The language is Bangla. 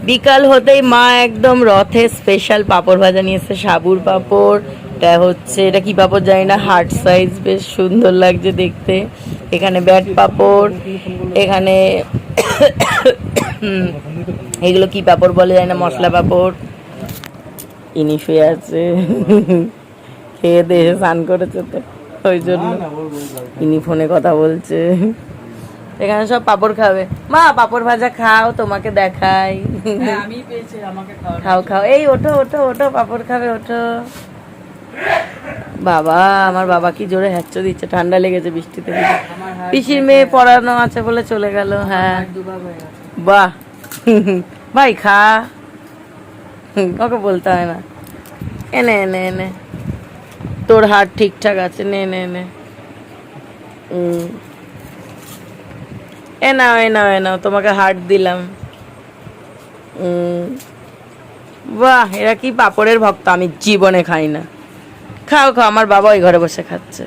বিকাল হতেই মা একদম রথে স্পেশাল পাঁপড় ভাজা নিয়ে এসেছে, সাবুর পাঁপড়। এটা হচ্ছে, এটা কি পাঁপড় জানি না, হার্ট সাইজ, বেশ সুন্দর লাগছে দেখতে। এখানে ব্যাট পাঁপড়, এখানে এগুলো কি পাঁপড় বলে জানি না, মশলা পাঁপড়। ইনি শুয়ে আছে, খেয়ে দিয়ে স্নান করেছে তো ওই জন্য ইনি ফোনে কথা বলছে। এখানে সব পাঁপড় খাবে। মা পাঁপড় ভাজা খাও, তোমাকে দেখাই। খাও খাও, এই ওঠো ওঠো ওঠো, পাঁপড় খাবে, ওঠো। বাবা, আমার বাবা কি জোরে হ্যাচ্চো দিচ্ছে, ঠান্ডা লেগেছে বৃষ্টিতে। পিসির মেয়ে পড়ানো আছে বলে চলে গেল। হ্যাঁ বাহ, ভাই খা, ওকে বলতে হয় না। এনে এনে এনে, তোর হাত ঠিকঠাক আছে, নে নে নে। এ নাও এ নাও এ নাও, তোমাকে হার্ট দিলাম। বাহ, এরা কি পাঁপড়ের ভক্ত, আমি জীবনে খাই না। খাও খাও, আমার বাবা ওই ঘরে বসে খাচ্ছে।